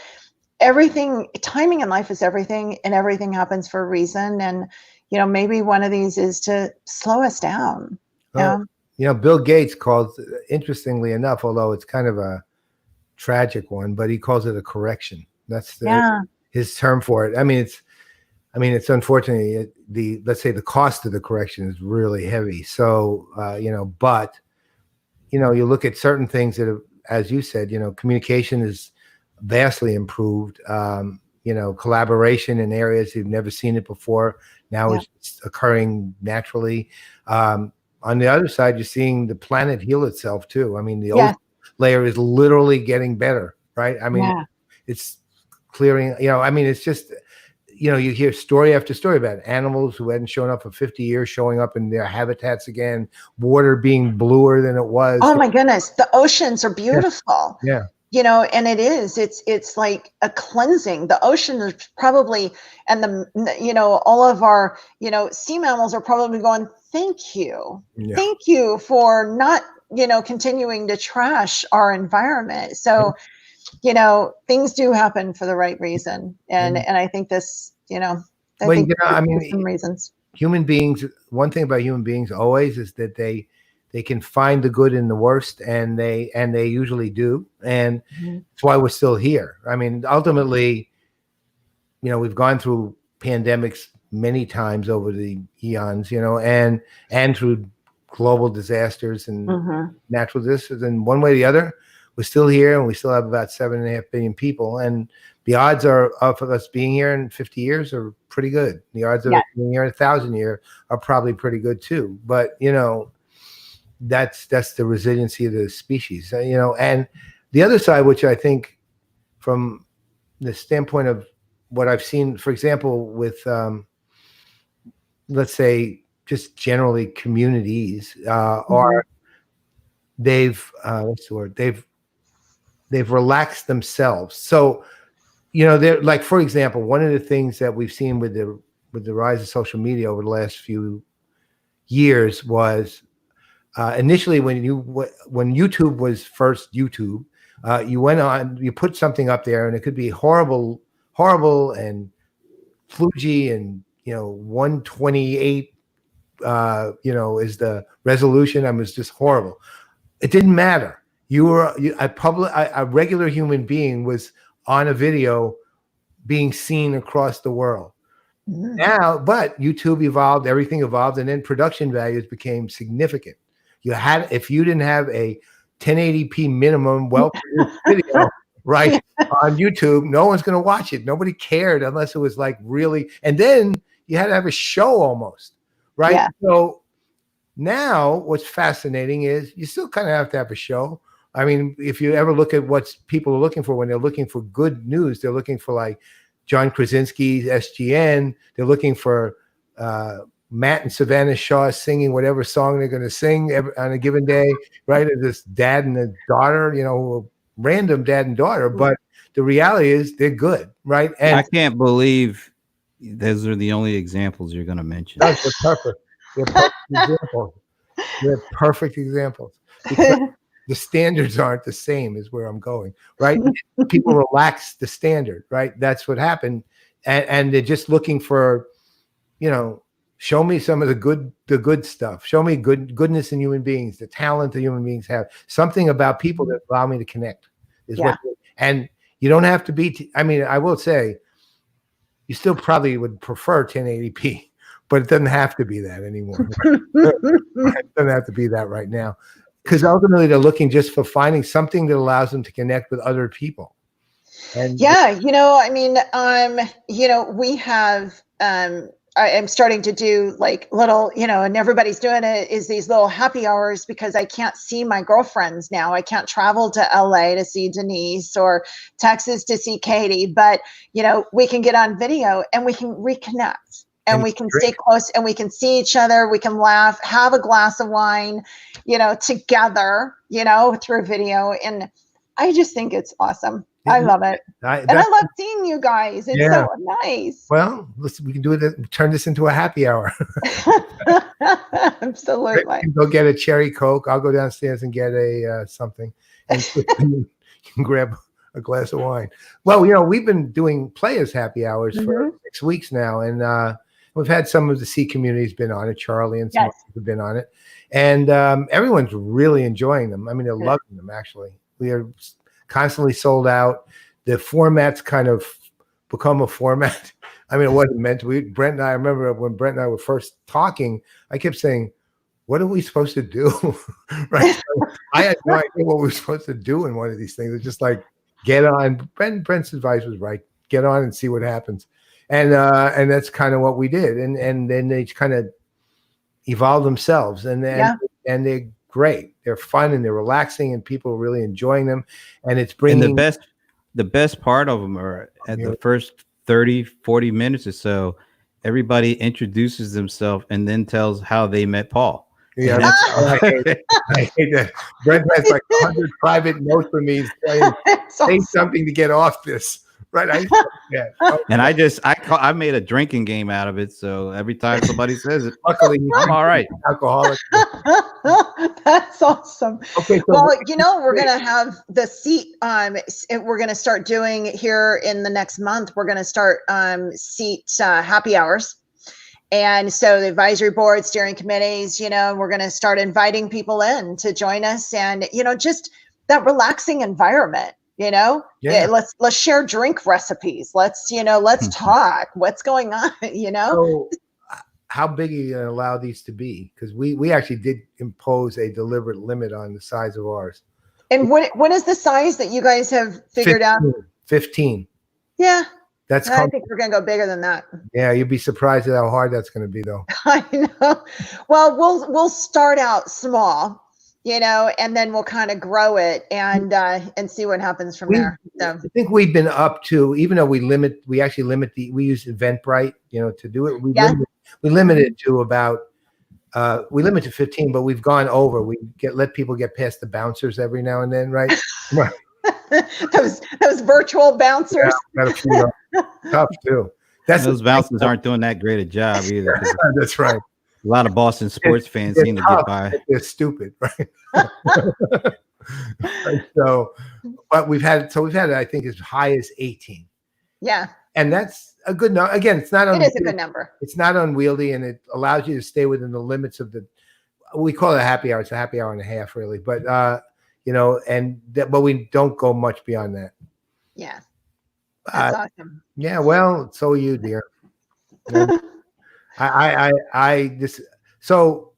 timing in life is everything, and everything happens for a reason. And, maybe one of these is to slow us down. Bill Gates calls, interestingly enough, although it's kind of a tragic one, but he calls it a correction. That's his term for it. It's unfortunately let's say the cost of the correction is really heavy. So, but, you look at certain things that have, as you said, communication is vastly improved. Collaboration in areas you've never seen it before. Now it's occurring naturally. On the other side, you're seeing the planet heal itself too. The ozone layer is literally getting better, right? It's clearing, it's just, you hear story after story about animals who hadn't shown up for 50 years showing up in their habitats again, water being bluer than it was. Oh my goodness. The oceans are beautiful. Yeah. And it's like a cleansing. The ocean is probably, and all of our, sea mammals are probably going, thank you. Yeah. Thank you for not continuing to trash our environment. So, things do happen for the right reason. And I think this, I think I mean, some reasons. Human beings, one thing about human beings always is that they can find the good in the worst, and they usually do. And that's why we're still here. I mean, ultimately, we've gone through pandemics many times over the eons, and through global disasters and natural disasters. And one way or the other, we're still here, and we still have about 7.5 billion people. And the odds of us being here in 50 years are pretty good. The odds of us being here in 1,000 years are probably pretty good too. But that's the resiliency of the species. And the other side, which I think, from the standpoint of what I've seen, for example, with let's say just generally communities, are they've what's the word? They've relaxed themselves. So, they're like, for example, one of the things that we've seen with the rise of social media over the last few years was initially when YouTube was first YouTube, you went on, you put something up there, and it could be horrible and flugey, and 128 is the resolution. It was just horrible. It didn't matter. A regular human being was on a video being seen across the world. Now, but YouTube evolved, everything evolved, and then production values became significant. If you didn't have a 1080p minimum well-produced video right on YouTube, no one's going to watch it. Nobody cared unless it was like really, and then you had to have a show almost, right? Yeah. So now what's fascinating is you still kind of have to have a show. I mean, if you ever look at what people are looking for when they're looking for good news, they're looking for like John Krasinski's SGN. They're looking for Matt and Savannah Shaw singing whatever song they're going to sing on a given day, right? This dad and a daughter, random dad and daughter. But the reality is they're good, right? And I can't believe those are the only examples you're going to mention. They're perfect. They're perfect examples. They're perfect examples. Because the standards aren't the same is where I'm going, right? People relax the standard, right? That's what happened. And they're just looking for, show me some of the good stuff. Show me goodness in human beings, the talent that human beings have. Something about people that allow me to connect is what. And you don't have to be. I will say, you still probably would prefer 1080p, but it doesn't have to be that anymore. It doesn't have to be that right now, because ultimately they're looking just for finding something that allows them to connect with other people. And we have. I'm starting to do like little, and everybody's doing it, is these little happy hours, because I can't see my girlfriends now. I can't travel to LA to see Denise or Texas to see Katie, but we can get on video and we can reconnect and we can stay close and we can see each other. We can laugh, have a glass of wine, together, through video. And I just think it's awesome. I love it. I love seeing you guys. It's so nice. Well, we can do it. Turn this into a happy hour. Absolutely. Go get a cherry Coke. I'll go downstairs and get a something. And you can grab a glass of wine. Well, we've been doing Playaz happy hours for 6 weeks now. And we've had some of the C communities been on it. Charlie and some have been on it. And everyone's really enjoying them. They're loving them, actually. We are constantly sold out. The format's kind of become a format. It wasn't meant to be. Brent and I remember when Brent and I were first talking, I kept saying, what are we supposed to do? Right? So I had no idea what we were supposed to do in one of these things. It's just like, get on. Brent's advice was right. Get on and see what happens. And that's kind of what we did. And then they kind of evolved themselves. And they're great. They're fun and they're relaxing, and people are really enjoying them. And it's bringing the best part of them are at the first 30, 40 minutes or so. Everybody introduces themselves and then tells how they met Paul. Yeah, I hate that. Brent has like 100 private notes for me saying, say something to get off this. Right. And I made a drinking game out of it. So every time somebody says it, luckily I'm all right. Alcoholic. That's awesome. Okay. So Well, we're going to have the seat. We're going to start doing here in the next month. We're going to start seat happy hours. And so the advisory board, steering committees, we're going to start inviting people in to join us, and, just that relaxing environment, Yeah. let's share drink recipes. Let's talk what's going on, So how big are you going to allow these to be? Because we actually did impose a deliberate limit on the size of ours. And what is the size that you guys have figured 15, out? 15. Yeah. That's I think we're going to go bigger than that. Yeah, you'd be surprised at how hard that's going to be, though. I know. Well, we'll start out small, and then we'll kind of grow it and see what happens from there. So I think we've been up to, even though we use Eventbrite, to do it. We limit it to about we limit to 15, but we've gone over. We let people get past the bouncers every now and then, right? Right. those virtual bouncers. Yeah, got a few tough too. Those bouncers aren't doing that great a job either. That's right. A lot of Boston sports fans seem to get by. They're stupid, right? So, but we've had I think as high as 18. Yeah. And that's a good number. Again, it is a good number. It's not unwieldy, and it allows you to stay within the limits of we call it a happy hour. It's a happy hour and a half, really. But but we don't go much beyond that. Yeah. That's awesome. Yeah, well, so are you, dear. So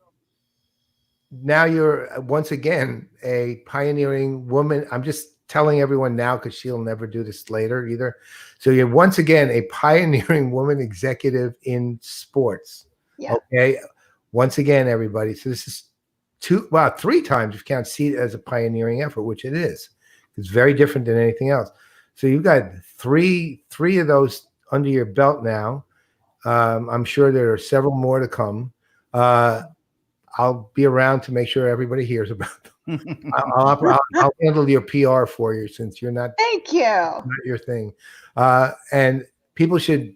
now you're once again a pioneering woman. I'm just telling everyone now because she'll never do this later either. So you're once again a pioneering woman executive in sports. Yeah. Okay. Once again, everybody. So this is 3 times if you can't see it as a pioneering effort, which it is. It's very different than anything else. So you've got three of those under your belt now. I'm sure there are several more to come. I'll be around to make sure everybody hears about them. I'll handle your PR for you since you're not. Thank you. Not your thing. And people should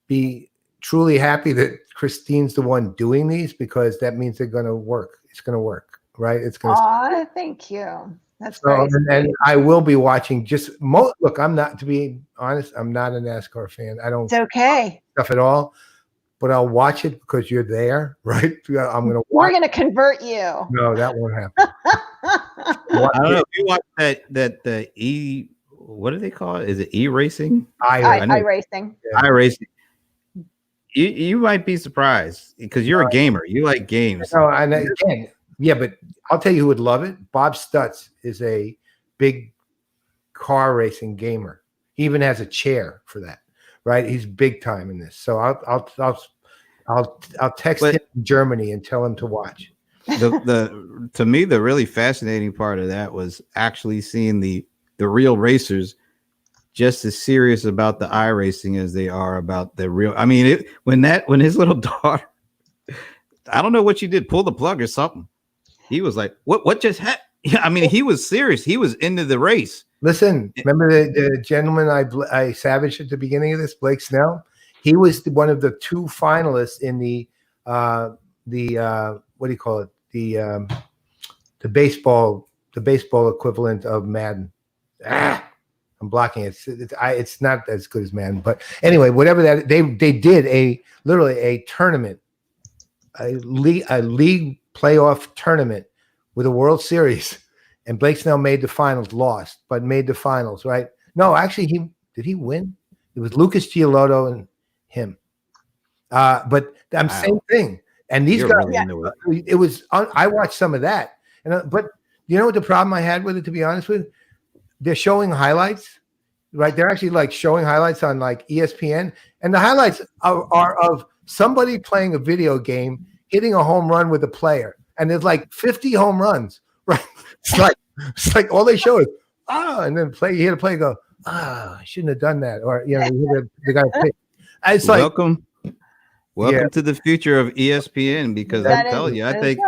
be truly happy that Christine's the one doing these, because that means they're going to work. It's going to work, right? It's going to. Thank you. That's great. And I will be watching. Look, to be honest, I'm not a NASCAR fan. I don't. It's okay. Stuff at all. But I'll watch it because you're there, right? I'm going to. We're going to convert you. No, that won't happen. I don't know if you watch that E. What do they call it? Is it e-racing? iRacing. Yeah. iRacing. You might be surprised because you're a gamer. You like games. No, and again, yeah, but I'll tell you who would love it. Bob Stutz is a big car racing gamer. He even has a chair for that, right? He's big time in this. So I'll text him in Germany and tell him to watch. To me, the really fascinating part of that was actually seeing the real racers just as serious about the iRacing as they are about the real. I mean, when his little daughter, I don't know what she did, pull the plug or something. He was like, what just happened? I mean, he was serious. He was into the race. Listen, remember the gentleman I savaged at the beginning of this, Blake Snell? He was one of the 2 finalists in the what do you call it? The baseball equivalent of Madden. I'm blocking it. It's not as good as Madden, but anyway, whatever that they did literally a tournament, a league playoff tournament with a World Series, and Blake Snell made the finals, lost, but made the finals, right? No, actually, did he win? It was Lucas Giolotto and him. But I'm same thing. And these guys, really it was. I watched some of that, but you know what the problem I had with it, to be honest with you? They're showing highlights, right? They're actually like showing highlights on like ESPN, and the highlights are of somebody playing a video game, hitting a home run with a player, and there's like 50 home runs, right? It's like all they show is and then you hear the play go, I shouldn't have done that, or you hear the guy pick. It's welcome to the future of ESPN, because I'm telling you, I think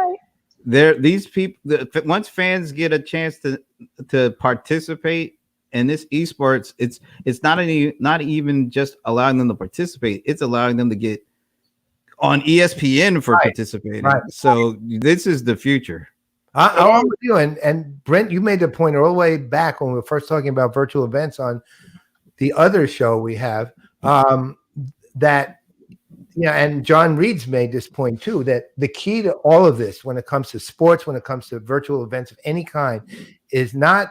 these people, once fans get a chance to participate and this esports, it's not even just allowing them to participate. It's allowing them to get on ESPN for participating. Right. So this is the future. I'm with you. And Brent, you made the point all the way back when we were first talking about virtual events on the other show we have, that, and John Reed's made this point too, that the key to all of this, when it comes to sports, when it comes to virtual events of any kind, is not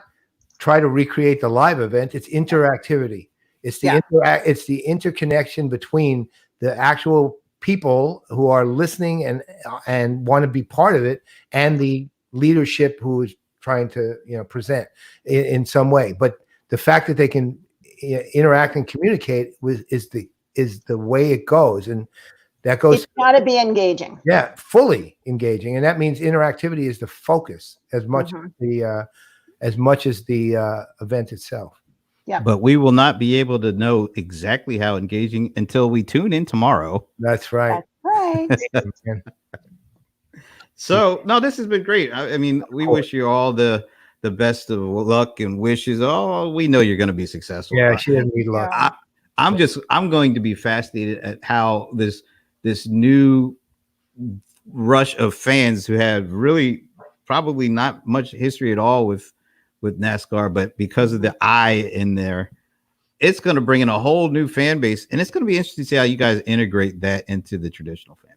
try to recreate the live event. It's interactivity. It's the it's the interconnection between the actual people who are listening and want to be part of it, and the leadership who is trying to present in some way. But the fact that they can interact and communicate is the way it goes, and that goes. It's got to be engaging. Yeah, fully engaging, and that means interactivity is the focus as much as the event itself. Yeah, but we will not be able to know exactly how engaging until we tune in tomorrow. That's right. That's right. So no, this has been great. I mean, we wish you all the best of luck and wishes. Oh, we know you're going to be successful. Yeah, she didn't need luck. I'm going to be fascinated at how this new rush of fans who have really probably not much history at all with NASCAR, but because of the eye in there, it's going to bring in a whole new fan base, and it's going to be interesting to see how you guys integrate that into the traditional fan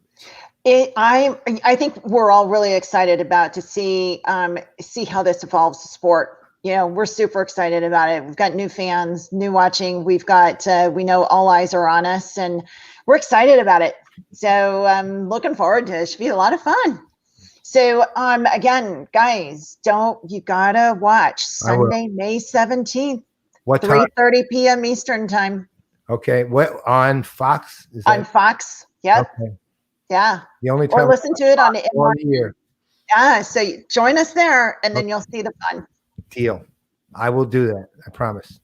base. I think we're all really excited about to see how this evolves the sport. We're super excited about it. We've got new fans, new watching. We've got we know all eyes are on us, and we're excited about it. So I'm looking forward to it. It should be a lot of fun. So again, guys, you gotta watch Sunday, May 17th, what time? 3:30 p.m. Eastern time. Okay, what on Fox? On Fox, yep. Okay. Yeah. The only time or listen to it on the year. Yeah, so join us there, and then you'll see the fun. Deal. I will do that. I promise.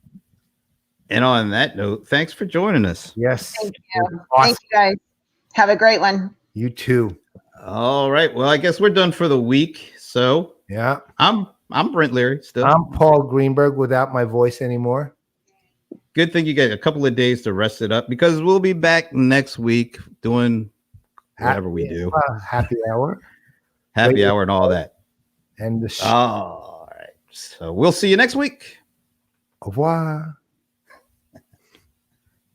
And on that note, thanks for joining us. Yes. Thank you. Awesome. Thank you, guys. Have a great one. You too. All right. Well, I guess we're done for the week. So yeah, I'm Brent Leary still. I'm Paul Greenberg without my voice anymore. Good thing you get a couple of days to rest it up, because we'll be back next week doing whatever we do. Happy hour. Happy hour and all that. And the all right. So we'll see you next week. Au revoir.